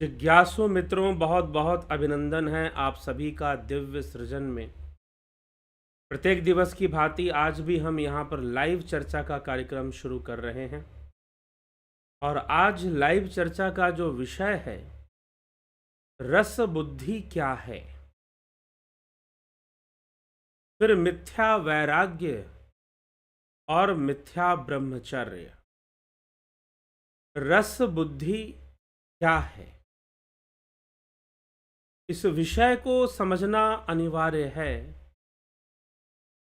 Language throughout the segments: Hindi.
जिज्ञासु मित्रों, बहुत बहुत अभिनंदन है आप सभी का दिव्य सृजन में। प्रत्येक दिवस की भांति आज भी हम यहाँ पर लाइव चर्चा का कार्यक्रम शुरू कर रहे हैं और आज लाइव चर्चा का जो विषय है, रस बुद्धि क्या है, फिर मिथ्या वैराग्य और मिथ्या ब्रह्मचर्य। रस बुद्धि क्या है, इस विषय को समझना अनिवार्य है,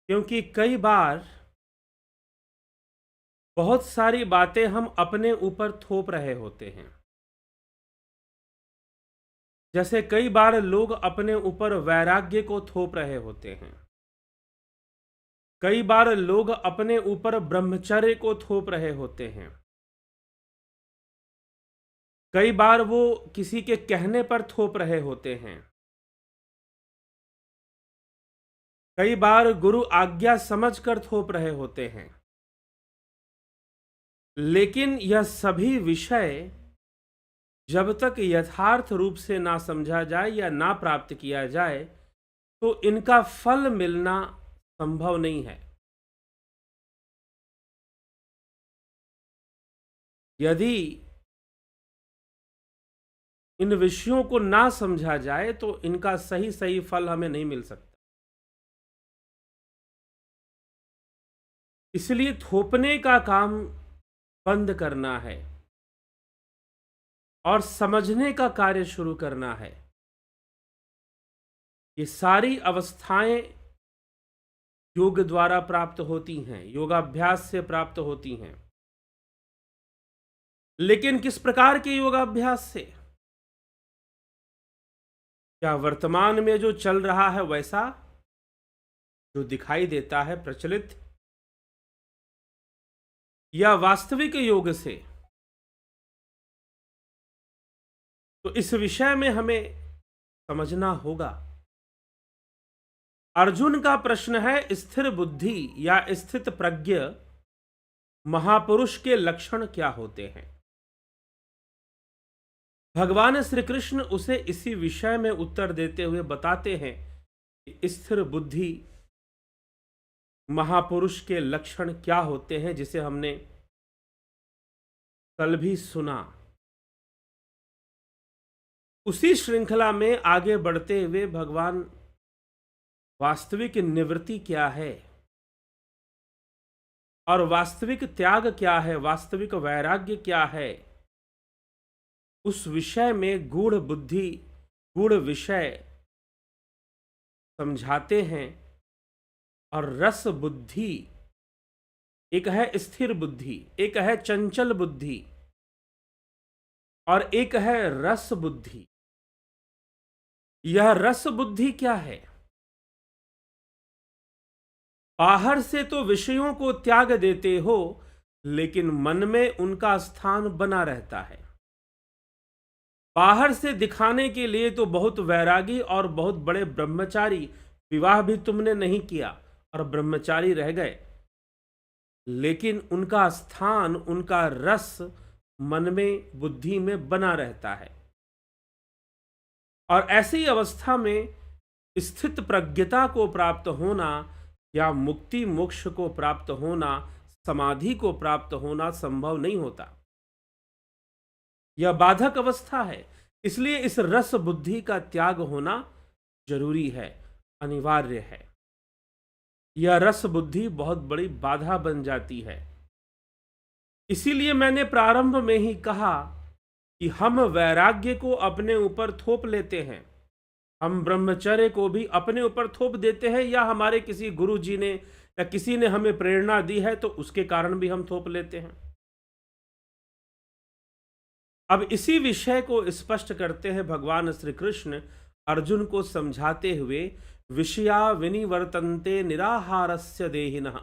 क्योंकि कई बार बहुत सारी बातें हम अपने ऊपर थोप रहे होते हैं। जैसे कई बार लोग अपने ऊपर वैराग्य को थोप रहे होते हैं, कई बार लोग अपने ऊपर ब्रह्मचर्य को थोप रहे होते हैं, कई बार वो किसी के कहने पर थोप रहे होते हैं, कई बार गुरु आज्ञा समझकर थोप रहे होते हैं। लेकिन यह सभी विषय जब तक यथार्थ रूप से ना समझा जाए या ना प्राप्त किया जाए, तो इनका फल मिलना संभव नहीं है। यदि इन विषयों को ना समझा जाए तो इनका सही सही फल हमें नहीं मिल सकता। इसलिए थोपने का काम बंद करना है और समझने का कार्य शुरू करना है। ये सारी अवस्थाएं योग द्वारा प्राप्त होती हैं, योगाभ्यास से प्राप्त होती हैं। लेकिन किस प्रकार के योगाभ्यास से? क्या वर्तमान में जो चल रहा है वैसा, जो दिखाई देता है प्रचलित, या वास्तविक योग से? तो इस विषय में हमें समझना होगा। अर्जुन का प्रश्न है, स्थिर बुद्धि या स्थित प्रज्ञ महापुरुष के लक्षण क्या होते हैं? भगवान श्री कृष्ण उसे इसी विषय में उत्तर देते हुए बताते हैं कि स्थिर बुद्धि महापुरुष के लक्षण क्या होते हैं, जिसे हमने कल भी सुना। उसी श्रृंखला में आगे बढ़ते हुए भगवान वास्तविक निवृत्ति क्या है और वास्तविक त्याग क्या है, वास्तविक वैराग्य क्या है, उस विषय में गूढ़ बुद्धि, गूढ़ विषय समझाते हैं। और रस बुद्धि, एक है स्थिर बुद्धि, एक है चंचल बुद्धि और एक है रस बुद्धि। यह रस बुद्धि क्या है? बाहर से तो विषयों को त्याग देते हो, लेकिन मन में उनका स्थान बना रहता है। बाहर से दिखाने के लिए तो बहुत वैरागी और बहुत बड़े ब्रह्मचारी, विवाह भी तुमने नहीं किया और ब्रह्मचारी रह गए, लेकिन उनका स्थान, उनका रस मन में, बुद्धि में बना रहता है। और ऐसी अवस्था में स्थित प्रज्ञता को प्राप्त होना या मुक्ति मोक्ष को प्राप्त होना, समाधि को प्राप्त होना संभव नहीं होता। यह बाधक अवस्था है। इसलिए इस रस बुद्धि का त्याग होना जरूरी है, अनिवार्य है। यह रस बुद्धि बहुत बड़ी बाधा बन जाती है। इसीलिए मैंने प्रारंभ में ही कहा कि हम वैराग्य को अपने ऊपर थोप लेते हैं, हम ब्रह्मचर्य को भी अपने ऊपर थोप देते हैं, या हमारे किसी गुरु जी ने या किसी ने हमें प्रेरणा दी है तो उसके कारण भी हम थोप लेते हैं। अब इसी विषय को स्पष्ट करते हैं भगवान श्री कृष्ण अर्जुन को समझाते हुए, विषया विनिवर्तन्ते निराहारस्य देहिनः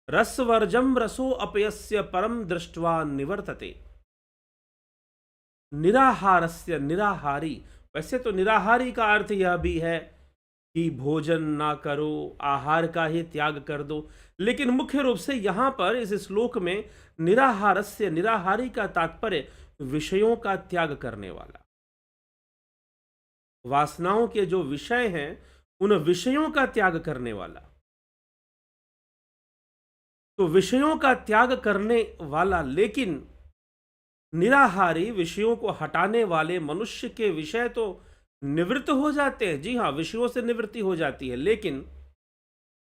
रसवर्जम रसो अपयस्य परम दृष्ट्वा निवर्तते। निराहारस्य, निराहारी, वैसे तो निराहारी का अर्थ यह भी है कि भोजन ना करो, आहार का ही त्याग कर दो, लेकिन मुख्य रूप से यहां पर इस श्लोक में निराहारस्य, निराहारी का तात्पर्य विषयों का त्याग करने वाला, वासनाओं के जो विषय हैं उन विषयों का त्याग करने वाला। तो विषयों का त्याग करने वाला लेकिन निराहारी, विषयों को हटाने वाले मनुष्य के विषय तो निवृत्त हो जाते हैं। जी हां, विषयों से निवृत्ति हो जाती है, लेकिन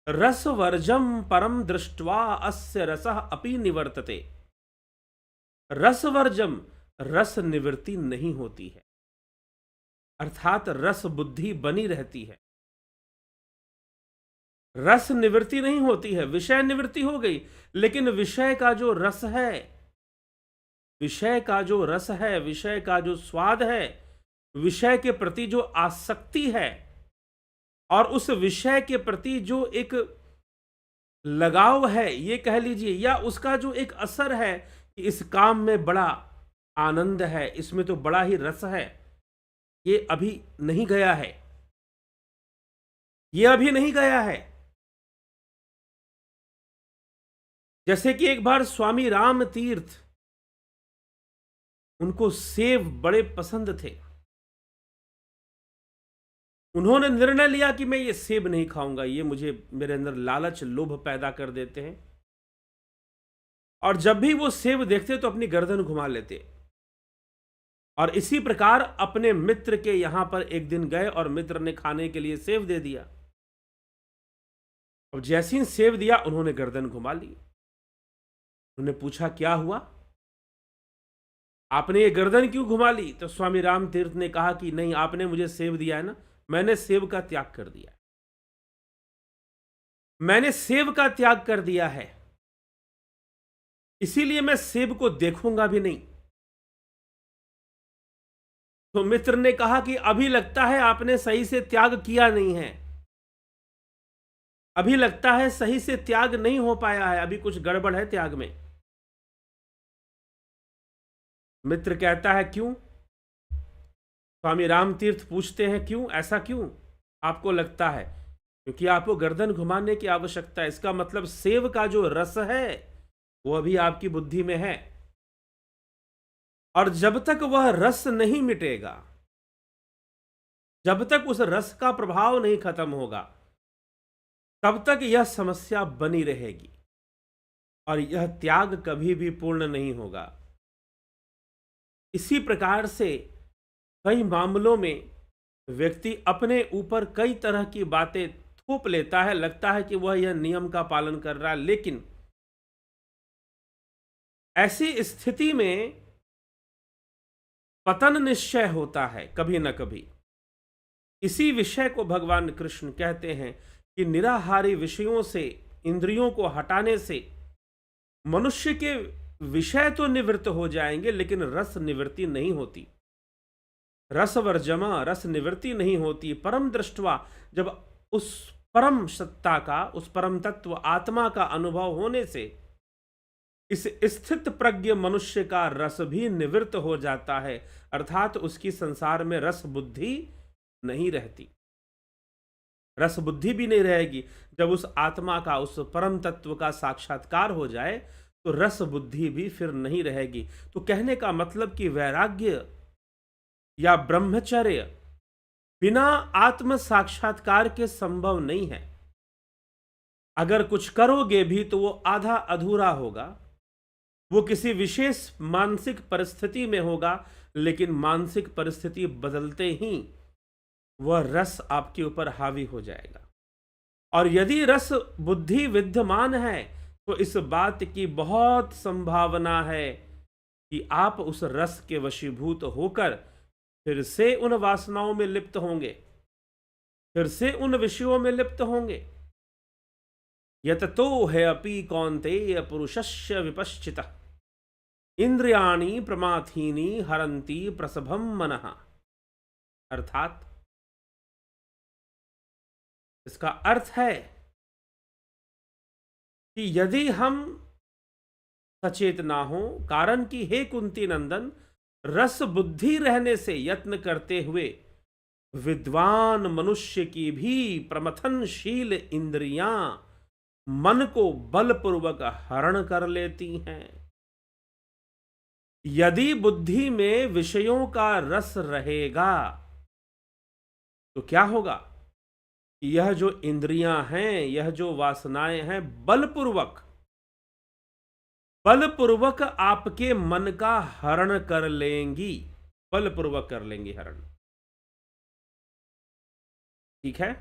रसवर्जम परम दृष्ट्वा अस्य रसः अपि निवर्तते। रसवर्जम, रस निवृत्ति नहीं होती है, अर्थात रस बुद्धि बनी रहती है, रस निवृत्ति नहीं होती है। विषय निवृत्ति हो गई, लेकिन विषय का जो रस है, विषय का जो रस है, विषय का जो स्वाद है, विषय के प्रति जो आसक्ति है और उस विषय के प्रति जो एक लगाव है, ये कह लीजिए, या उसका जो एक असर है कि इस काम में बड़ा आनंद है, इसमें तो बड़ा ही रस है, ये अभी नहीं गया है, ये अभी नहीं गया है। जैसे कि एक बार स्वामी राम तीर्थ, उनको सेब बड़े पसंद थे। उन्होंने निर्णय लिया कि मैं ये सेब नहीं खाऊंगा, ये मुझे, मेरे अंदर लालच, लोभ पैदा कर देते हैं। और जब भी वो सेब देखते तो अपनी गर्दन घुमा लेते। और इसी प्रकार अपने मित्र के यहां पर एक दिन गए और मित्र ने खाने के लिए सेब दे दिया। अब जैसे ही सेब दिया, उन्होंने गर्दन घुमा ली। उन्होंने पूछा, क्या हुआ, आपने ये गर्दन क्यों घुमा ली? तो स्वामी राम तीर्थ ने कहा कि नहीं, आपने मुझे सेब दिया है ना, मैंने सेब का त्याग कर दिया, मैंने सेब का त्याग कर दिया है, इसीलिए मैं सेब को देखूंगा भी नहीं। तो मित्र ने कहा कि अभी लगता है आपने सही से त्याग किया नहीं है, अभी लगता है सही से त्याग नहीं हो पाया है, अभी कुछ गड़बड़ है त्याग में। मित्र कहता है, क्यों? स्वामी राम तीर्थ पूछते हैं, क्यों, ऐसा क्यों आपको लगता है? क्योंकि आपको गर्दन घुमाने की आवश्यकता है। इसका मतलब सेब का जो रस है वो अभी आपकी बुद्धि में है, और जब तक वह रस नहीं मिटेगा, जब तक उस रस का प्रभाव नहीं खत्म होगा, तब तक यह समस्या बनी रहेगी और यह त्याग कभी भी पूर्ण नहीं होगा। इसी प्रकार से कई मामलों में व्यक्ति अपने ऊपर कई तरह की बातें थोप लेता है, लगता है कि वह यह नियम का पालन कर रहा है, लेकिन ऐसी स्थिति में पतन निश्चय होता है कभी न कभी। इसी विषय को भगवान कृष्ण कहते हैं कि निराहारी विषयों से, इंद्रियों को हटाने से मनुष्य के विषय तो निवृत्त हो जाएंगे, लेकिन रस निवृत्ति नहीं होती। रसवर्जमा, रस निवृत्ति नहीं होती। परम दृष्टवा, जब उस परम सत्ता का, उस परम तत्व आत्मा का अनुभव होने से इस स्थित प्रज्ञ मनुष्य का रस भी निवृत्त हो जाता है, अर्थात उसकी संसार में रस बुद्धि नहीं रहती, रस बुद्धि भी नहीं रहेगी। जब उस आत्मा का, उस परम तत्व का साक्षात्कार हो जाए तो रस बुद्धि भी फिर नहीं रहेगी। तो कहने का मतलब कि वैराग्य या ब्रह्मचर्य बिना आत्म साक्षात्कार के संभव नहीं है। अगर कुछ करोगे भी तो वो आधा अधूरा होगा, वो किसी विशेष मानसिक परिस्थिति में होगा, लेकिन मानसिक परिस्थिति बदलते ही वह रस आपके ऊपर हावी हो जाएगा। और यदि रस बुद्धि विद्यमान है तो इस बात की बहुत संभावना है कि आप उस रस के वशीभूत होकर फिर से उन वासनाओं में लिप्त होंगे, फिर से उन विषयों में लिप्त होंगे। यततो है अपि कौन्तेय पुरुषस्य विपश्चितः इंद्रियाणि प्रमाथीनि हरन्ति प्रसभम मनः। अर्थात इसका अर्थ है कि यदि हम सचेत ना हो, कारण कि हे कुंती नंदन, रस बुद्धि रहने से यत्न करते हुए विद्वान मनुष्य की भी प्रमथनशील इंद्रियां मन को बलपूर्वक हरण कर लेती हैं। यदि बुद्धि में विषयों का रस रहेगा तो क्या होगा कि यह जो इंद्रियां हैं, यह जो वासनाएं हैं, बलपूर्वक बलपूर्वक आपके मन का हरण कर लेंगी। बलपूर्वक कर लेंगी हरण। ठीक है।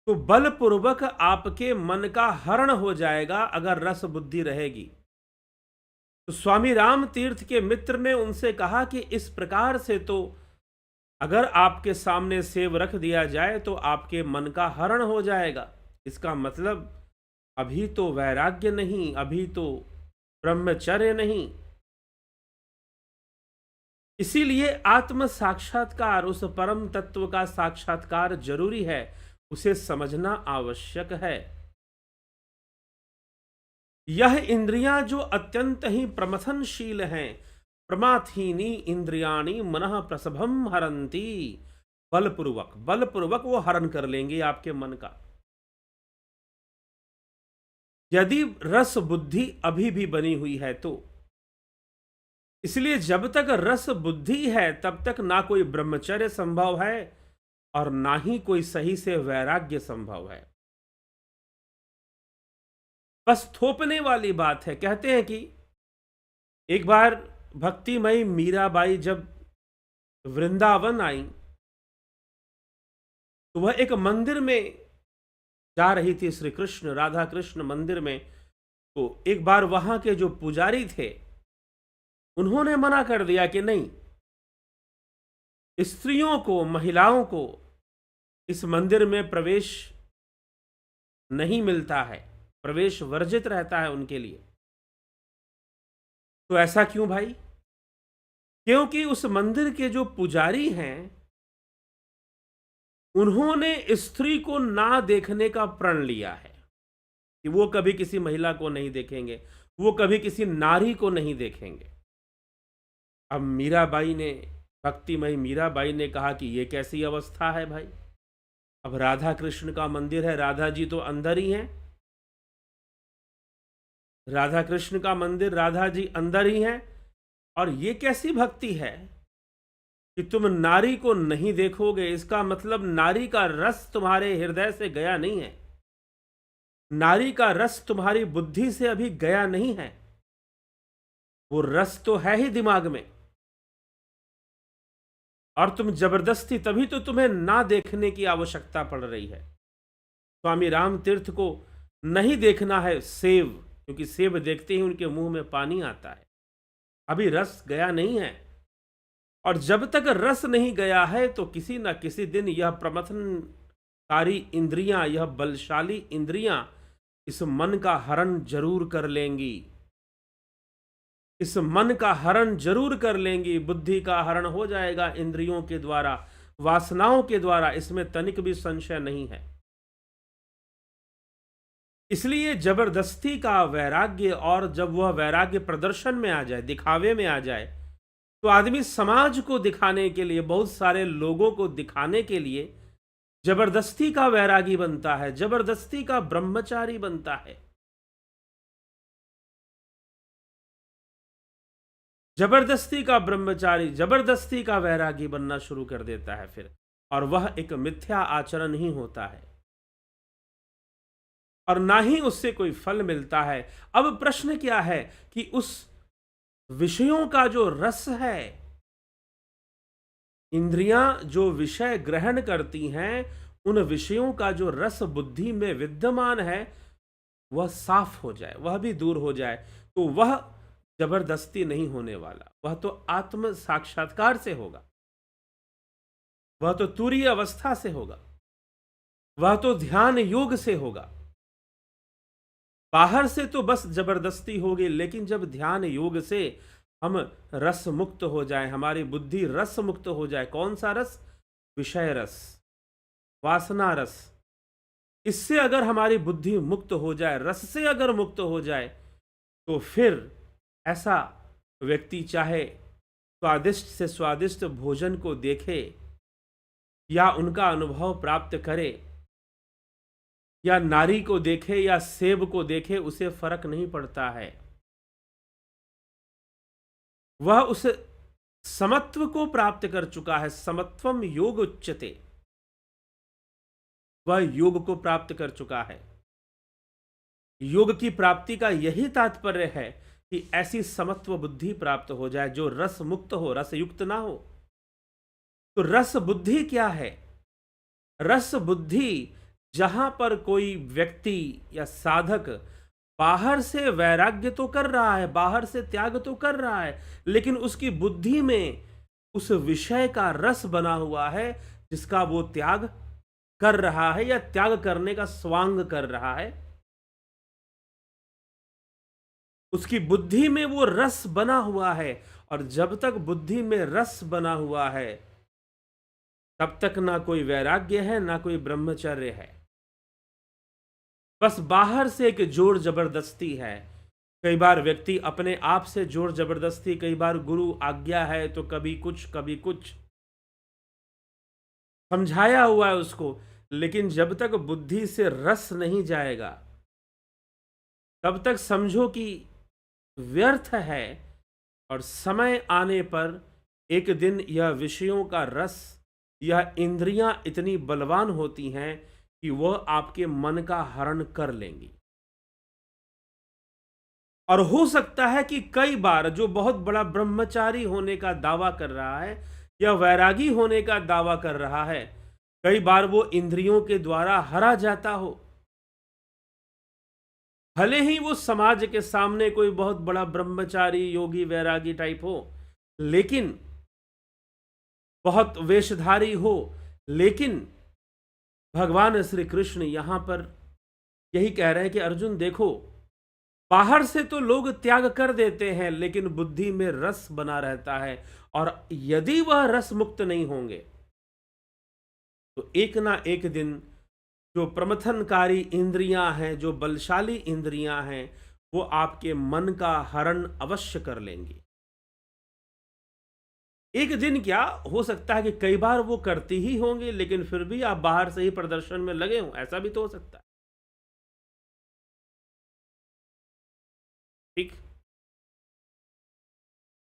तो बलपूर्वक आपके मन का हरण हो जाएगा अगर रस बुद्धि रहेगी। तो स्वामी राम तीर्थ के मित्र ने उनसे कहा कि इस प्रकार से तो अगर आपके सामने सेब रख दिया जाए तो आपके मन का हरण हो जाएगा। इसका मतलब अभी तो वैराग्य नहीं, अभी तो ब्रह्मचर्य नहीं। इसीलिए आत्म साक्षात्कार, उस परम तत्व का साक्षात्कार जरूरी है, उसे समझना आवश्यक है। यह इंद्रियां जो अत्यंत ही प्रमथनशील हैं, प्रमाथीनी इंद्रियाणी मनः प्रसभम हरंती, बलपूर्वक बलपूर्वक वो हरण कर लेंगे आपके मन का। यदि रस बुद्धि अभी भी बनी हुई है तो। इसलिए जब तक रस बुद्धि है तब तक ना कोई ब्रह्मचर्य संभव है और ना ही कोई सही से वैराग्य संभव है। बस थोपने वाली बात है। कहते हैं कि एक बार भक्तिमयी मीराबाई जब वृंदावन आई तो वह एक मंदिर में जा रही थी, श्री कृष्ण राधा कृष्ण मंदिर में। तो एक बार वहां के जो पुजारी थे उन्होंने मना कर दिया कि नहीं, स्त्रियों को, महिलाओं को इस मंदिर में प्रवेश नहीं मिलता है, प्रवेश वर्जित रहता है उनके लिए। तो ऐसा क्यों भाई? क्योंकि उस मंदिर के जो पुजारी हैं उन्होंने स्त्री को ना देखने का प्रण लिया है कि वो कभी किसी महिला को नहीं देखेंगे, वो कभी किसी नारी को नहीं देखेंगे। अब मीराबाई ने, भक्तिमयी मीराबाई ने कहा कि ये कैसी अवस्था है भाई? अब राधा कृष्ण का मंदिर है, राधा जी तो अंदर ही हैं, राधा कृष्ण का मंदिर, राधा जी अंदर ही हैं, और ये कैसी भक्ति है कि तुम नारी को नहीं देखोगे? इसका मतलब नारी का रस तुम्हारे हृदय से गया नहीं है, नारी का रस तुम्हारी बुद्धि से अभी गया नहीं है। वो रस तो है ही दिमाग में, और तुम जबरदस्ती, तभी तो तुम्हें ना देखने की आवश्यकता पड़ रही है। स्वामी राम तीर्थ को नहीं देखना है सेब, क्योंकि सेब देखते ही उनके मुंह में पानी आता है, अभी रस गया नहीं है। और जब तक रस नहीं गया है तो किसी न किसी दिन यह प्रमथनकारी इंद्रियां, यह बलशाली इंद्रियां इस मन का हरण जरूर कर लेंगी, इस मन का हरण जरूर कर लेंगी। बुद्धि का हरण हो जाएगा इंद्रियों के द्वारा, वासनाओं के द्वारा, इसमें तनिक भी संशय नहीं है। इसलिए जबरदस्ती का वैराग्य, और जब वह वैराग्य प्रदर्शन में आ जाए, दिखावे में आ जाए, तो आदमी समाज को दिखाने के लिए, बहुत सारे लोगों को दिखाने के लिए जबरदस्ती का वैरागी बनता है, जबरदस्ती का ब्रह्मचारी बनता है, जबरदस्ती का ब्रह्मचारी, जबरदस्ती का वैरागी बनना शुरू कर देता है फिर, और वह एक मिथ्या आचरण ही होता है और ना ही उससे कोई फल मिलता है। अब प्रश्न क्या है कि उस विषयों का जो रस है, इंद्रियां जो विषय ग्रहण करती हैं, उन विषयों का जो रस बुद्धि में विद्यमान है वह साफ हो जाए, वह भी दूर हो जाए, तो वह जबरदस्ती नहीं होने वाला, वह तो आत्म साक्षात्कार से होगा, वह तो तुरीय अवस्था से होगा, वह तो ध्यान योग से होगा। बाहर से तो बस जबरदस्ती होगी, लेकिन जब ध्यान योग से हम रस मुक्त हो जाए, हमारी बुद्धि रस मुक्त हो जाए, कौन सा रस? विषय रस, वासना रस, इससे अगर हमारी बुद्धि मुक्त हो जाए, रस से अगर मुक्त हो जाए, तो फिर ऐसा व्यक्ति चाहे स्वादिष्ट से स्वादिष्ट भोजन को देखे या उनका अनुभव प्राप्त करे, या नारी को देखे या सेब को देखे, उसे फर्क नहीं पड़ता है। वह उस समत्व को प्राप्त कर चुका है, समत्वम योग उच्यते, वह योग को प्राप्त कर चुका है। योग की प्राप्ति का यही तात्पर्य है कि ऐसी समत्व बुद्धि प्राप्त हो जाए जो रस मुक्त हो, रस युक्त ना हो। तो रस बुद्धि क्या है? रस बुद्धि जहां पर कोई व्यक्ति या साधक बाहर से वैराग्य तो कर रहा है, बाहर से त्याग तो कर रहा है, लेकिन उसकी बुद्धि में उस विषय का रस बना हुआ है जिसका वो त्याग कर रहा है या त्याग करने का स्वांग कर रहा है। उसकी बुद्धि में वो रस बना हुआ है, और जब तक बुद्धि में रस बना हुआ है तब तक ना कोई वैराग्य है ना कोई ब्रह्मचर्य है। बस बाहर से एक जोर जबरदस्ती है। कई बार व्यक्ति अपने आप से जोर जबरदस्ती, कई बार गुरु आज्ञा है तो कभी कुछ कभी कुछ समझाया हुआ है उसको, लेकिन जब तक बुद्धि से रस नहीं जाएगा तब तक समझो कि व्यर्थ है। और समय आने पर एक दिन यह विषयों का रस, यह इंद्रियां इतनी बलवान होती हैं कि वह आपके मन का हरण कर लेंगी। और हो सकता है कि कई बार जो बहुत बड़ा ब्रह्मचारी होने का दावा कर रहा है या वैरागी होने का दावा कर रहा है, कई बार वो इंद्रियों के द्वारा हरा जाता हो। भले ही वो समाज के सामने कोई बहुत बड़ा ब्रह्मचारी योगी वैरागी टाइप हो, लेकिन बहुत वेशधारी हो, लेकिन भगवान श्री कृष्ण यहां पर यही कह रहे हैं कि अर्जुन देखो, बाहर से तो लोग त्याग कर देते हैं लेकिन बुद्धि में रस बना रहता है, और यदि वह रस मुक्त नहीं होंगे तो एक ना एक दिन जो प्रमथनकारी इंद्रियां हैं, जो बलशाली इंद्रियां हैं, वो आपके मन का हरण अवश्य कर लेंगी। एक दिन क्या हो सकता है कि कई बार वो करती ही होंगे, लेकिन फिर भी आप बाहर से ही प्रदर्शन में लगे हो, ऐसा भी तो हो सकता है। ठीक।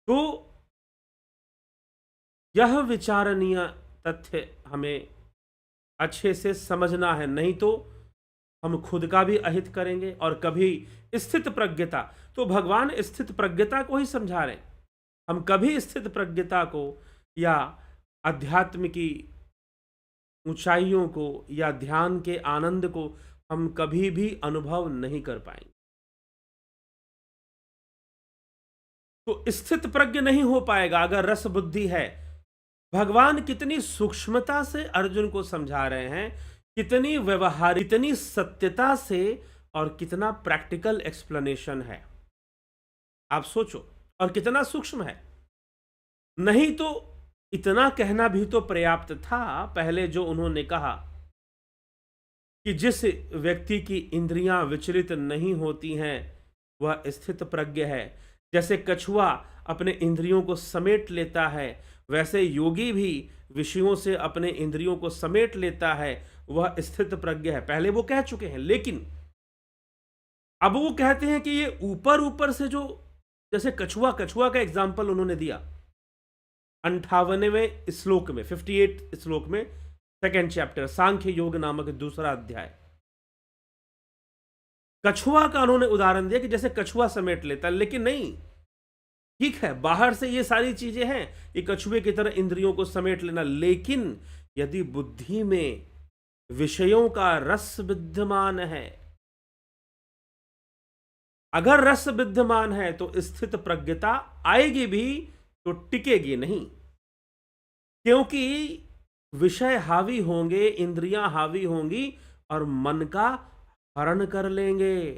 तो यह विचारणीय तथ्य हमें अच्छे से समझना है, नहीं तो हम खुद का भी अहित करेंगे। और कभी स्थित प्रज्ञता, तो भगवान स्थित प्रज्ञता को ही समझा रहे हैं। हम कभी स्थित प्रज्ञता को या अध्यात्म की ऊंचाइयों को या ध्यान के आनंद को हम कभी भी अनुभव नहीं कर पाएंगे। तो स्थित प्रज्ञ नहीं हो पाएगा अगर रस बुद्धि है। भगवान कितनी सूक्ष्मता से अर्जुन को समझा रहे हैं, कितनी व्यवहारिक, कितनी सत्यता से, और कितना प्रैक्टिकल एक्सप्लेनेशन है। आप सोचो, और कितना सूक्ष्म है। नहीं तो इतना कहना भी तो पर्याप्त था पहले जो उन्होंने कहा कि जिस व्यक्ति की इंद्रियां विचलित नहीं होती हैं वह स्थित प्रज्ञ है। जैसे कछुआ अपने इंद्रियों को समेट लेता है, वैसे योगी भी विषयों से अपने इंद्रियों को समेट लेता है, वह स्थित प्रज्ञ है। पहले वो कह चुके हैं, लेकिन अब वो कहते हैं कि ये ऊपर ऊपर से जो, जैसे कछुआ का एग्जाम्पल उन्होंने दिया 58वें श्लोक में, 58 श्लोक में, सेकेंड चैप्टर सांख्य योग नामक दूसरा अध्याय। कछुआ का उन्होंने उदाहरण दिया कि जैसे कछुआ समेट लेता है, लेकिन नहीं, ठीक है बाहर से ये सारी चीजें हैं, ये कछुए की तरह इंद्रियों को समेट लेना, लेकिन यदि बुद्धि में विषयों का रस विद्यमान है, अगर रस विद्यमान है तो स्थित प्रज्ञता आएगी भी तो टिकेगी नहीं, क्योंकि विषय हावी होंगे, इंद्रियां हावी होंगी और मन का हरण कर लेंगे,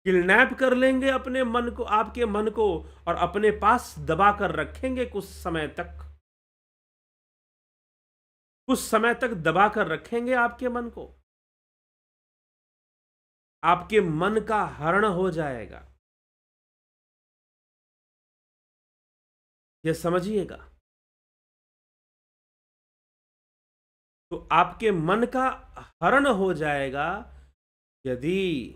किडनैप कर लेंगे अपने मन को, आपके मन को, और अपने पास दबा कर रखेंगे कुछ समय तक, कुछ समय तक दबा कर रखेंगे आपके मन को, आपके मन का हरण हो जाएगा। यह समझिएगा। तो आपके मन का हरण हो जाएगा यदि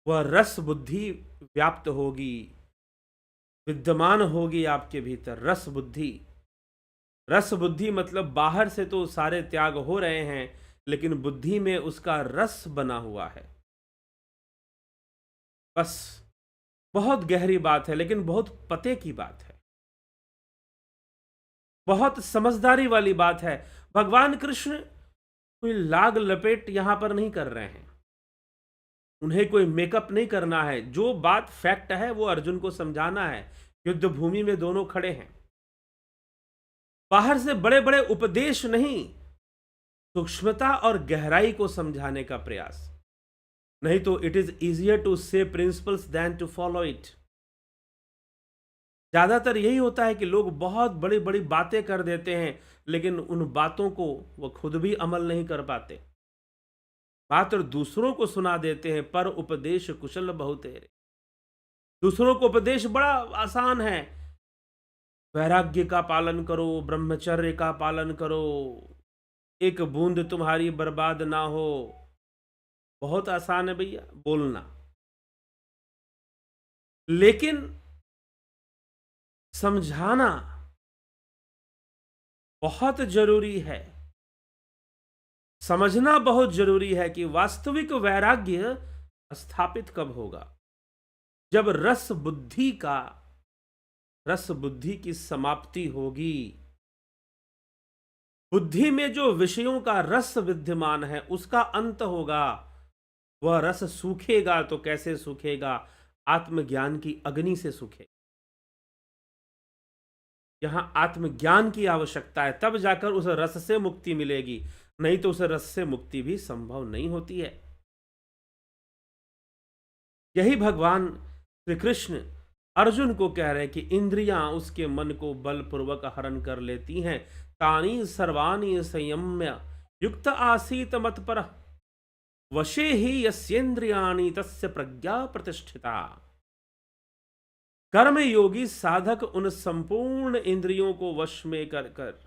वह रस बुद्धि व्याप्त होगी, विद्यमान होगी आपके भीतर रस बुद्धि। रस बुद्धि मतलब बाहर से तो सारे त्याग हो रहे हैं, लेकिन बुद्धि में उसका रस बना हुआ है। बस बहुत गहरी बात है, लेकिन बहुत पते की बात है, बहुत समझदारी वाली बात है। भगवान कृष्ण कोई लाग लपेट यहां पर नहीं कर रहे हैं, उन्हें कोई मेकअप नहीं करना है। जो बात फैक्ट है वो अर्जुन को समझाना है। युद्ध भूमि में दोनों खड़े हैं, बाहर से बड़े बड़े उपदेश नहीं, सूक्ष्मता और गहराई को समझाने का प्रयास। नहीं तो it is easier to say principles than to follow it. ज्यादातर यही होता है कि लोग बहुत बड़ी बड़ी बातें कर देते हैं, लेकिन उन बातों को वो खुद भी अमल नहीं कर पाते, मात्र दूसरों को सुना देते हैं। पर उपदेश कुशल बहुतेरे। दूसरों को उपदेश बड़ा आसान है, वैराग्य का पालन करो, ब्रह्मचर्य का पालन करो, एक बूंद तुम्हारी बर्बाद ना हो। बहुत आसान है भैया बोलना, लेकिन समझाना बहुत जरूरी है। समझना बहुत जरूरी है कि वास्तविक वैराग्य स्थापित कब होगा, जब रस बुद्धि की समाप्ति होगी। बुद्धि में जो विषयों का रस विद्यमान है उसका अंत होगा। वह रस सूखेगा तो कैसे सूखेगा, आत्मज्ञान की अग्नि से सूखेगा। यहां आत्मज्ञान की आवश्यकता है, तब जाकर उस रस से मुक्ति मिलेगी, नहीं तो उस रस से मुक्ति भी संभव नहीं होती है। यही भगवान श्री कृष्ण अर्जुन को कह रहे हैं कि इंद्रियां उसके मन को बलपूर्वक हरण कर लेती हैं। तानी सर्वाणी संयम्य युक्त आसीत मत पर वशे ही यस्येन्द्रियाणि तस्य प्रज्ञा प्रतिष्ठिता। कर्म योगी साधक उन संपूर्ण इंद्रियों को वश में कर कर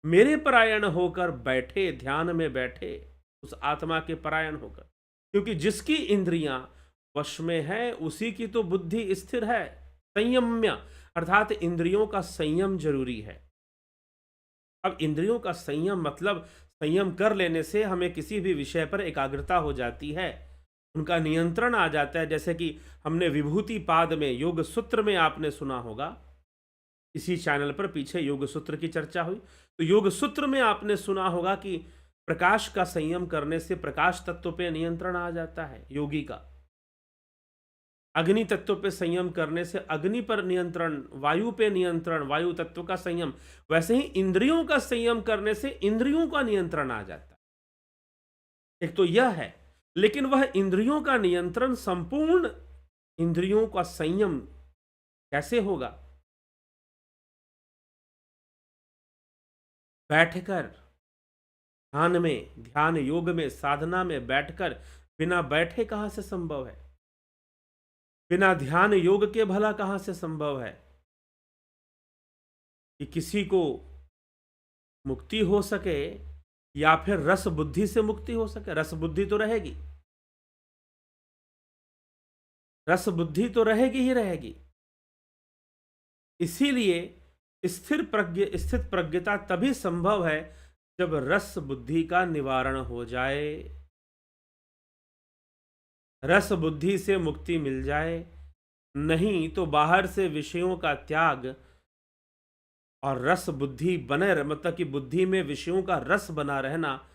मेरे परायण होकर बैठे, ध्यान में बैठे, उस आत्मा के परायण होकर। क्योंकि जिसकी इंद्रियां वश में है उसी की तो बुद्धि स्थिर है। संयम्य अर्थात इंद्रियों का संयम जरूरी है। अब इंद्रियों का संयम मतलब संयम कर लेने से हमें किसी भी विषय पर एकाग्रता हो जाती है, उनका नियंत्रण आ जाता है। जैसे कि हमने विभूति पाद में, योग सूत्र में आपने सुना होगा, इसी चैनल पर पीछे योग सूत्र की चर्चा हुई, तो योग सूत्र में आपने सुना होगा कि प्रकाश का संयम करने से प्रकाश तत्व पे नियंत्रण आ जाता है योगी का। अग्नि तत्व पे संयम करने से अग्नि पर नियंत्रण, वायु पे नियंत्रण, वायु तत्व का संयम। वैसे ही इंद्रियों का संयम करने से इंद्रियों का नियंत्रण आ जाता है। एक तो यह है, लेकिन वह इंद्रियों का नियंत्रण, संपूर्ण इंद्रियों का संयम कैसे होगा? बैठकर ध्यान में, ध्यान योग में, साधना में बैठकर। बिना बैठे कहां से संभव है? बिना ध्यान योग के भला कहां से संभव है कि किसी को मुक्ति हो सके, या फिर रस बुद्धि से मुक्ति हो सके? रस बुद्धि तो रहेगी, रस बुद्धि तो रहेगी ही रहेगी। इसीलिए स्थित प्रज्ञता तभी संभव है जब रस बुद्धि का निवारण हो जाए, रस बुद्धि से मुक्ति मिल जाए। नहीं तो बाहर से विषयों का त्याग और रस बुद्धि बने, मतलब कि बुद्धि में विषयों का रस बना रहना,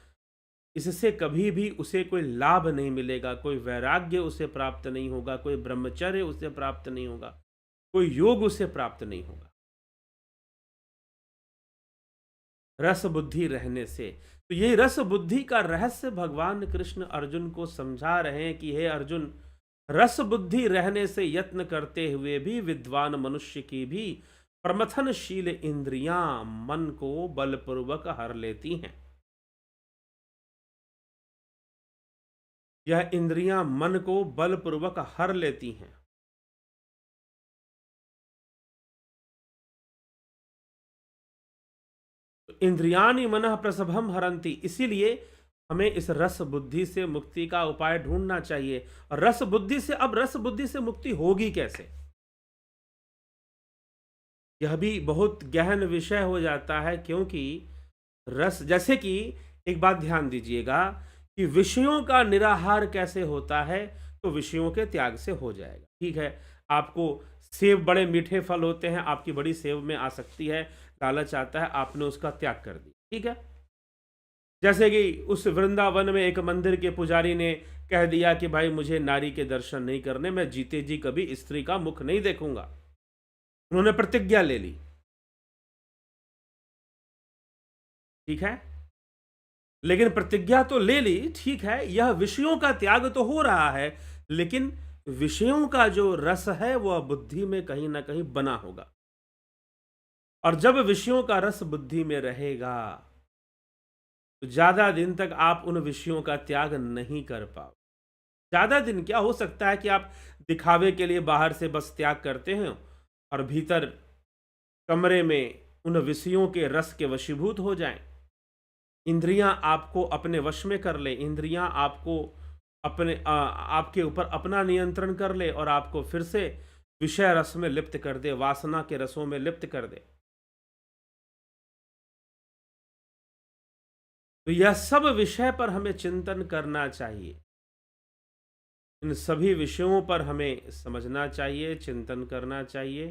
इससे कभी भी उसे कोई लाभ नहीं मिलेगा। कोई वैराग्य उसे प्राप्त नहीं होगा, कोई ब्रह्मचर्य उसे प्राप्त नहीं होगा, कोई योग उसे प्राप्त नहीं होगा रस बुद्धि रहने से। तो ये रस बुद्धि का रहस्य भगवान कृष्ण अर्जुन को समझा रहे हैं कि हे अर्जुन, रस बुद्धि रहने से यत्न करते हुए भी विद्वान मनुष्य की भी प्रमथनशील इंद्रियां मन को बलपूर्वक हर लेती हैं। यह इंद्रियां मन को बलपूर्वक हर लेती हैं। इंद्रियाणि मनः प्रसभम हरंती। इसीलिए हमें इस रस बुद्धि से मुक्ति का उपाय ढूंढना चाहिए। और रस बुद्धि से, अब रस बुद्धि से मुक्ति होगी कैसे? यह भी बहुत गहन विषय हो जाता है, क्योंकि रस, जैसे कि एक बात ध्यान दीजिएगा कि विषयों का निराहार कैसे होता है, तो विषयों के त्याग से हो जाएगा। ठीक है, आपको सेब, बड़े मीठे फल होते हैं, आपकी बड़ी सेब में आसक्ति है, लालच आता है, आपने उसका त्याग कर दिया। ठीक है, जैसे कि उस वृंदावन में एक मंदिर के पुजारी ने कह दिया कि भाई मुझे नारी के दर्शन नहीं करने, मैं जीते जी कभी स्त्री का मुख नहीं देखूंगा। उन्होंने प्रतिज्ञा ले ली। ठीक है, लेकिन प्रतिज्ञा तो ले ली, ठीक है, यह विषयों का त्याग तो हो रहा है, लेकिन विषयों का जो रस है वह बुद्धि में कहीं ना कहीं बना होगा। और जब विषयों का रस बुद्धि में रहेगा तो ज्यादा दिन तक आप उन विषयों का त्याग नहीं कर पाओ। ज्यादा दिन क्या, हो सकता है कि आप दिखावे के लिए बाहर से बस त्याग करते हैं और भीतर कमरे में उन विषयों के रस के वशीभूत हो जाएं। इंद्रियां आपको अपने वश में कर ले, इंद्रियां आपको आपके ऊपर अपना नियंत्रण कर ले और आपको फिर से विषय रस में लिप्त कर दे, वासना के रसों में लिप्त कर दे। तो यह सब विषय पर हमें चिंतन करना चाहिए। इन सभी विषयों पर हमें समझना चाहिए, चिंतन करना चाहिए,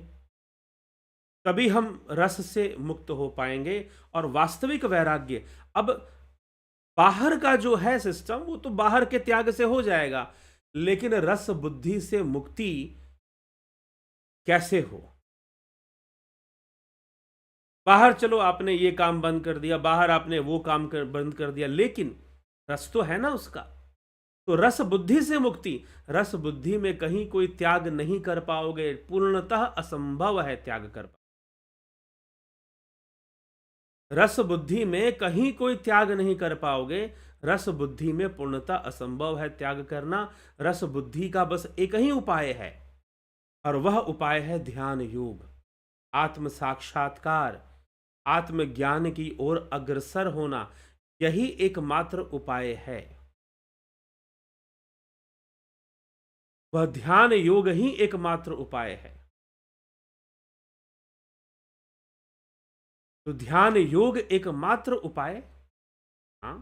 तभी हम रस से मुक्त हो पाएंगे। और वास्तविक वैराग्य, अब बाहर का जो है सिस्टम वो तो बाहर के त्याग से हो जाएगा, लेकिन रस बुद्धि से मुक्ति कैसे हो? बाहर चलो आपने ये काम बंद कर दिया, बाहर आपने वो काम बंद कर दिया, लेकिन रस तो है ना उसका। तो रस बुद्धि से मुक्ति, रस बुद्धि में कहीं कोई त्याग नहीं कर पाओगे, पूर्णतः असंभव है त्याग कर पाओ। रस बुद्धि में कहीं कोई त्याग नहीं कर पाओगे, रस बुद्धि में पूर्णतः असंभव है त्याग करना। रस बुद्धि का बस एक ही उपाय है, और वह उपाय है ध्यान योग, आत्म साक्षात्कार, आत्मज्ञान की ओर अग्रसर होना। यही एकमात्र उपाय है। वह ध्यान योग ही एकमात्र उपाय है। तो ध्यान योग एकमात्र उपाय, हाँ,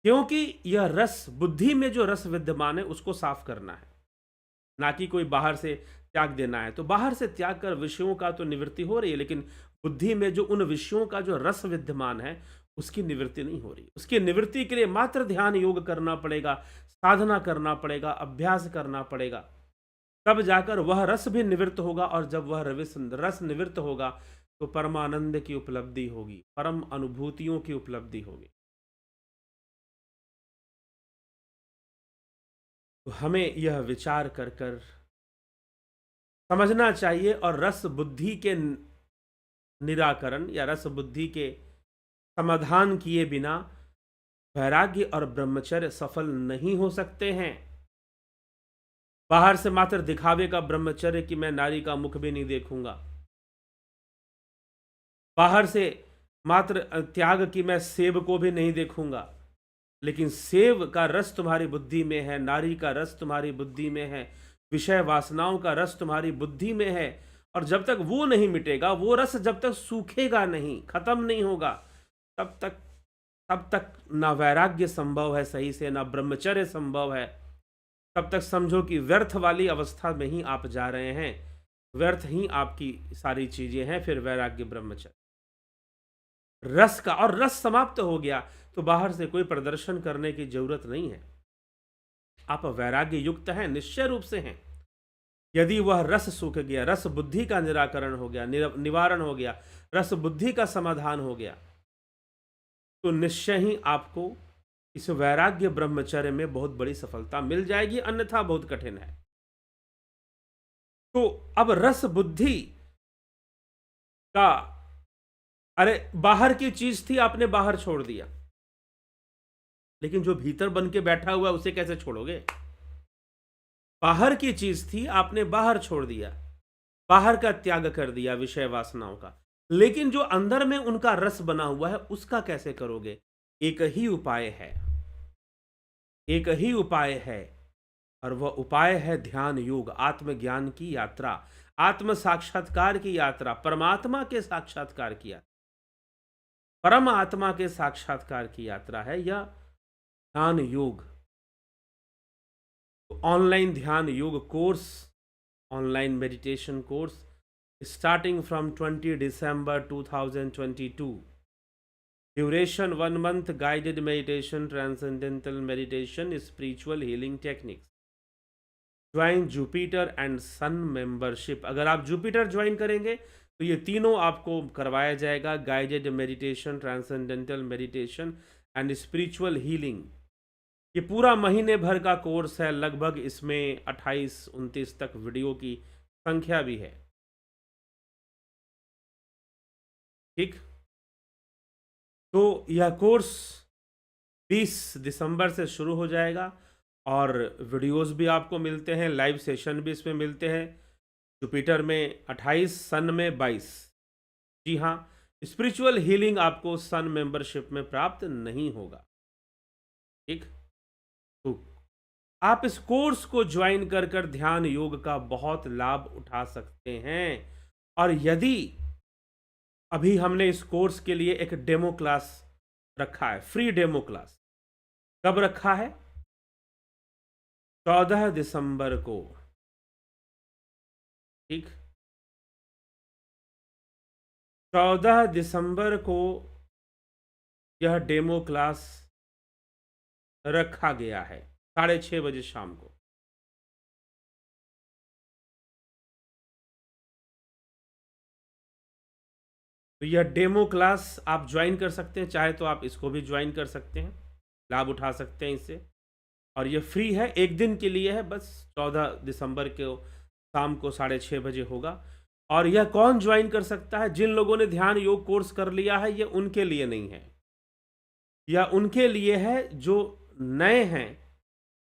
क्योंकि यह रस, बुद्धि में जो रस विद्यमान है उसको साफ करना है, ना कि कोई बाहर से त्याग देना है। तो बाहर से त्याग कर विषयों का तो निवृत्ति हो रही है, लेकिन बुद्धि में जो उन विषयों का जो रस विद्यमान है उसकी निवृत्ति नहीं हो रही। उसकी निवृत्ति के लिए मात्र ध्यान योग करना पड़ेगा, साधना करना पड़ेगा, अभ्यास करना पड़ेगा, तब जाकर वह रस भी निवृत्त होगा। और जब वह रस निवृत्त होगा तो परमानंद की उपलब्धि होगी, परम अनुभूतियों की उपलब्धि होगी। तो हमें यह विचार कर कर समझना चाहिए, और रस बुद्धि के निराकरण या रस बुद्धि के समाधान किए बिना वैराग्य और ब्रह्मचर्य सफल नहीं हो सकते हैं। बाहर से मात्र दिखावे का ब्रह्मचर्य कि मैं नारी का मुख भी नहीं देखूंगा, बाहर से मात्र त्याग कि मैं सेब को भी नहीं देखूंगा, लेकिन सेब का रस तुम्हारी बुद्धि में है, नारी का रस तुम्हारी बुद्धि में है, विषय वासनाओं का रस तुम्हारी बुद्धि में है, और जब तक वो नहीं मिटेगा, वो रस जब तक सूखेगा नहीं, खत्म नहीं होगा, तब तक ना वैराग्य संभव है सही से, ना ब्रह्मचर्य संभव है। तब तक समझो कि व्यर्थ वाली अवस्था में ही आप जा रहे हैं, व्यर्थ ही आपकी सारी चीजें हैं। फिर वैराग्य ब्रह्मचर्य रस का, और रस समाप्त हो गया तो बाहर से कोई प्रदर्शन करने की जरूरत नहीं है। आप वैराग्य युक्त हैं, निश्चय रूप से हैं। यदि वह रस सूख गया, रस बुद्धि का निराकरण हो गया, निवारण हो गया, रस बुद्धि का समाधान हो गया, तो निश्चय ही आपको इस वैराग्य ब्रह्मचर्य में बहुत बड़ी सफलता मिल जाएगी, अन्यथा बहुत कठिन है। तो अब रस बुद्धि का, अरे बाहर की चीज थी, आपने बाहर छोड़ दिया, लेकिन जो भीतर बन के बैठा हुआ उसे कैसे छोड़ोगे? बाहर की चीज थी, आपने बाहर छोड़ दिया, बाहर का त्याग कर दिया विषय वासनाओं का, लेकिन जो अंदर में उनका रस बना हुआ है उसका कैसे करोगे? एक ही उपाय है, एक ही उपाय है और वह उपाय है ध्यान योग, आत्मज्ञान की यात्रा, आत्म साक्षात्कार की यात्रा, परमात्मा के साक्षात्कार की यात्रा, परम आत्मा के साक्षात्कार की यात्रा है यह ध्यान योग। ऑनलाइन ध्यान योग course, online meditation course starting from 20 December 2022, duration 1 month, guided meditation, transcendental meditation, spiritual healing techniques. Join Jupiter and Sun membership. अगर आप जुपिटर ज्वाइन करेंगे तो ये तीनों आपको करवाया जाएगा, guided meditation, transcendental meditation and spiritual healing. ये पूरा महीने भर का कोर्स है, लगभग इसमें 28-29 तक वीडियो की संख्या भी है। ठीक, तो यह कोर्स 20 दिसंबर से शुरू हो जाएगा और वीडियोस भी आपको मिलते हैं, लाइव सेशन भी इसमें मिलते हैं। जुपिटर में 28, सन में 22। जी हाँ, स्पिरिचुअल हीलिंग आपको सन मेंबरशिप में प्राप्त नहीं होगा। ठीक, तो आप इस कोर्स को ज्वाइन कर ध्यान योग का बहुत लाभ उठा सकते हैं। और यदि अभी हमने इस कोर्स के लिए एक डेमो क्लास रखा है, फ्री डेमो क्लास, कब रखा है? 14 दिसंबर को। ठीक, 14 दिसंबर को यह डेमो क्लास रखा गया है 6:30 बजे शाम को। तो यह डेमो क्लास आप ज्वाइन कर सकते हैं, चाहे तो आप इसको भी ज्वाइन कर सकते हैं, लाभ उठा सकते हैं इससे। और यह फ्री है, एक दिन के लिए है, बस 14 दिसंबर को शाम को 6:30 बजे होगा। और यह कौन ज्वाइन कर सकता है? जिन लोगों ने ध्यान योग कोर्स कर लिया है, यह उनके लिए नहीं है। यह उनके लिए है जो नए हैं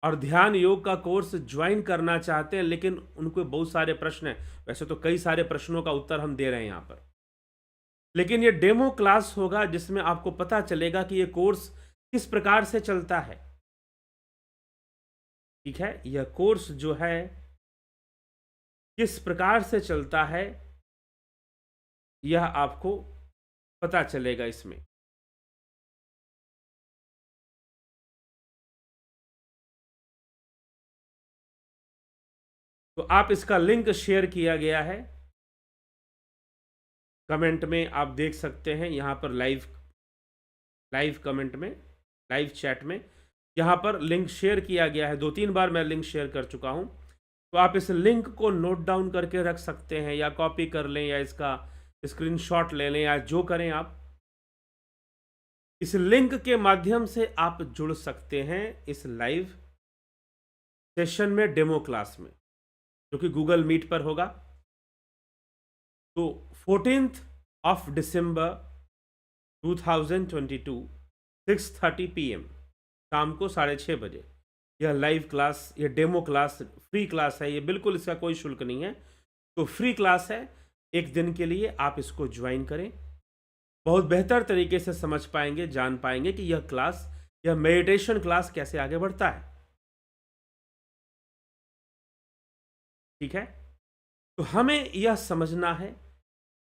और ध्यान योग का कोर्स ज्वाइन करना चाहते हैं, लेकिन उनको बहुत सारे प्रश्न हैं। वैसे तो कई सारे प्रश्नों का उत्तर हम दे रहे हैं यहाँ पर, लेकिन ये डेमो क्लास होगा जिसमें आपको पता चलेगा कि ये कोर्स किस प्रकार से चलता है। ठीक है, यह कोर्स जो है किस प्रकार से चलता है यह आपको पता चलेगा इसमें। तो आप इसका लिंक शेयर किया गया है, कमेंट में आप देख सकते हैं, यहाँ पर लाइव कमेंट में, लाइव चैट में यहाँ पर लिंक शेयर किया गया है। 2-3 बार मैं लिंक शेयर कर चुका हूँ, तो आप इस लिंक को नोट डाउन करके रख सकते हैं, या कॉपी कर लें, या इसका स्क्रीनशॉट ले लें, या जो करें आप। इस लिंक के माध्यम से आप जुड़ सकते हैं इस लाइव सेशन में, डेमो क्लास में, जो कि गूगल मीट पर होगा। तो 14 दिसंबर 2022 6:30 PM शाम को 6:30 बजे यह लाइव क्लास, यह डेमो क्लास फ्री क्लास है, ये बिल्कुल इसका कोई शुल्क नहीं है। तो फ्री क्लास है, एक दिन के लिए आप इसको ज्वाइन करें, बहुत बेहतर तरीके से समझ पाएंगे, जान पाएंगे कि यह क्लास, यह मेडिटेशन क्लास कैसे आगे बढ़ता है। ठीक है, तो हमें यह समझना है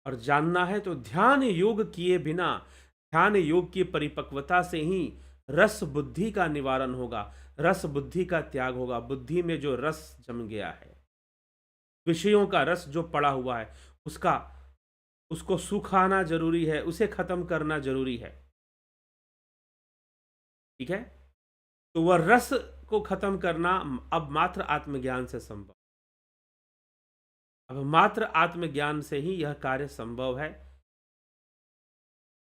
और जानना है। तो ध्यान योग किए बिना, ध्यान योग की परिपक्वता से ही रस बुद्धि का निवारण होगा, रस बुद्धि का त्याग होगा। बुद्धि में जो रस जम गया है, विषयों का रस जो पड़ा हुआ है, उसको सुखाना जरूरी है, उसे खत्म करना जरूरी है। ठीक है, तो वह रस को खत्म करना अब मात्र आत्मज्ञान से संभव, अब मात्र आत्मज्ञान से ही यह कार्य संभव है।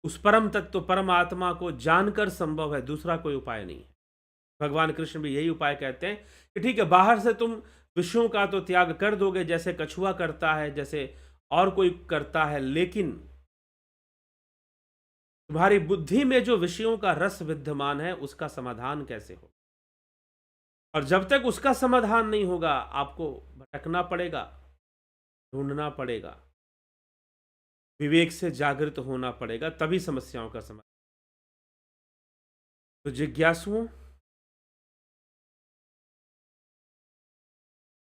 उस परम तत्व परमात्मा को जानकर संभव है, दूसरा कोई उपाय नहीं है। भगवान कृष्ण भी यही उपाय कहते हैं कि ठीक है, बाहर से तुम विषयों का तो त्याग कर दोगे, जैसे कछुआ करता है, जैसे और कोई करता है, लेकिन तुम्हारी बुद्धि में जो विषयों का रस विद्यमान है, उसका समाधान कैसे हो? और जब तक उसका समाधान नहीं होगा, आपको भटकना पड़ेगा, ढूंढना पड़ेगा, विवेक से जागृत होना पड़ेगा, तभी समस्याओं का समाधान। तो जिज्ञासुओं,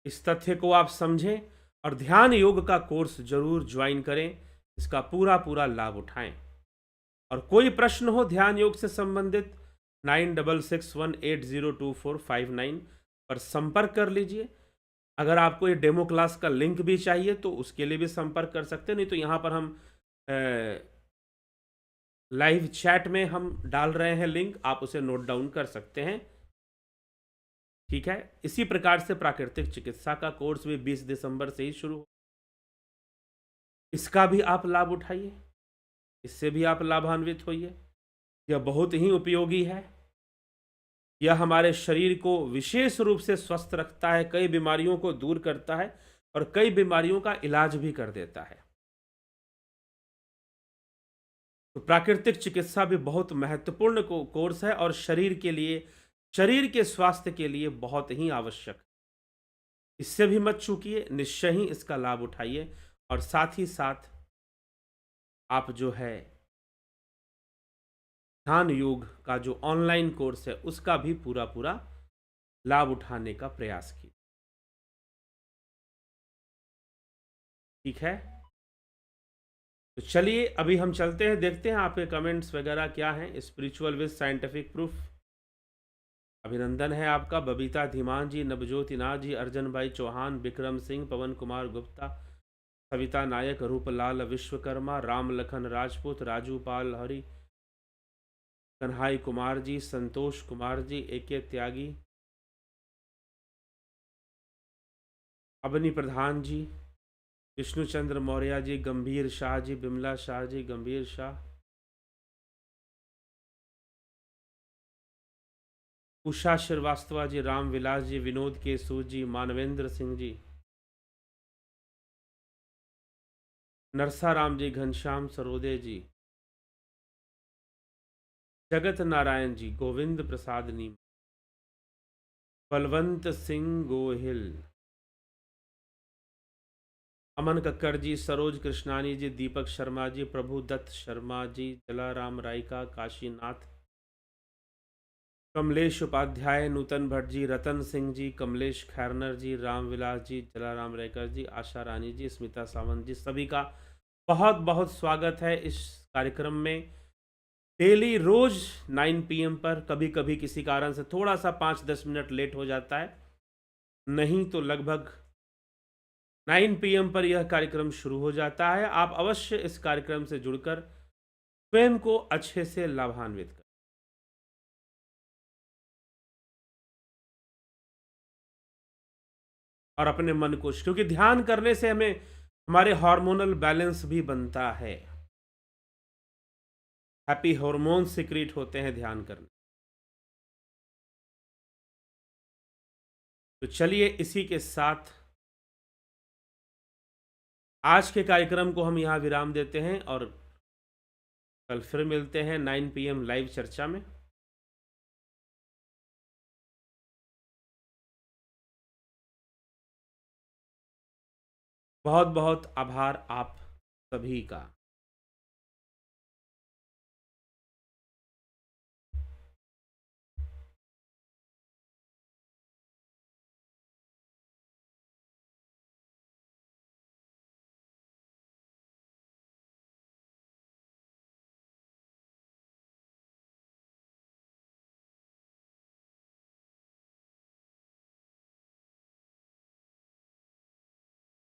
इस तथ्य को आप समझें और ध्यान योग का कोर्स जरूर ज्वाइन करें, इसका पूरा पूरा लाभ उठाएं। और कोई प्रश्न हो ध्यान योग से संबंधित 9661802459 पर संपर्क कर लीजिए। अगर आपको ये डेमो क्लास का लिंक भी चाहिए तो उसके लिए भी संपर्क कर सकते हैं, नहीं तो यहाँ पर हम लाइव चैट में हम डाल रहे हैं लिंक, आप उसे नोट डाउन कर सकते हैं। ठीक है, इसी प्रकार से प्राकृतिक चिकित्सा का कोर्स भी 20 दिसंबर से ही शुरू हो, इसका भी आप लाभ उठाइए, इससे भी आप लाभान्वित होइए। यह बहुत ही उपयोगी है। यह हमारे शरीर को विशेष रूप से स्वस्थ रखता है, कई बीमारियों को दूर करता है और कई बीमारियों का इलाज भी कर देता है। तो प्राकृतिक चिकित्सा भी बहुत महत्वपूर्ण कोर्स है और शरीर के लिए, शरीर के स्वास्थ्य के लिए बहुत ही आवश्यक। इससे भी मत चूकिए, निश्चय ही इसका लाभ उठाइए और साथ ही साथ आप जो है ध्यान योग का जो ऑनलाइन कोर्स है उसका भी पूरा पूरा लाभ उठाने का प्रयास कीजिए। ठीक है, तो चलिए अभी हम चलते हैं, देखते हैं आपके कमेंट्स वगैरह क्या हैं। स्पिरिचुअल विद साइंटिफिक प्रूफ, अभिनंदन है आपका। बबीता धीमान जी, नवज्योति नाथ जी, अर्जन भाई चौहान, विक्रम सिंह, पवन कुमार गुप्ता, सविता नायक, रूपलाल विश्वकर्मा, राम लखन राजपूत, राजू पाल हरि, कन्हाई कुमार जी, संतोष कुमार जी, एके त्यागी, अबनी प्रधान जी, विष्णुचंद्र मौर्य जी, गंभीर शाह जी, बिमला शाह जी, गंभीर शाह, उषा श्रीवास्तवा जी, राम विलास जी, विनोद केसू जी, मानवेंद्र सिंह जी, नरसा राम जी, घनश्याम सरोदे जी, जगत नारायण जी, गोविंद प्रसाद नीम, बलवंत सिंह गोहिल, अमन कक्कर जी, सरोज कृष्णानी जी, दीपक शर्मा जी, प्रभु दत्त शर्मा जी, जलाराम रायका, काशीनाथ, कमलेश उपाध्याय, नूतन भट्ट जी, रतन सिंह जी, कमलेश खैरनर जी, रामविलास जी, जलाराम रायकर जी, आशा रानी जी, स्मिता सावंत जी, सभी का बहुत बहुत स्वागत है इस कार्यक्रम में। डेली रोज 9 PM पर, कभी कभी किसी कारण से थोड़ा सा 5-10 मिनट लेट हो जाता है, नहीं तो लगभग 9 PM पर यह कार्यक्रम शुरू हो जाता है। आप अवश्य इस कार्यक्रम से जुड़कर स्वयं को अच्छे से लाभान्वित करें और अपने मन को, क्योंकि ध्यान करने से हमें हमारे हार्मोनल बैलेंस भी बनता है, हैप्पी हार्मोन सिक्रीट होते हैं ध्यान करने। तो चलिए इसी के साथ आज के कार्यक्रम को हम यहाँ विराम देते हैं और कल फिर मिलते हैं 9 PM लाइव चर्चा में। बहुत बहुत आभार आप सभी का।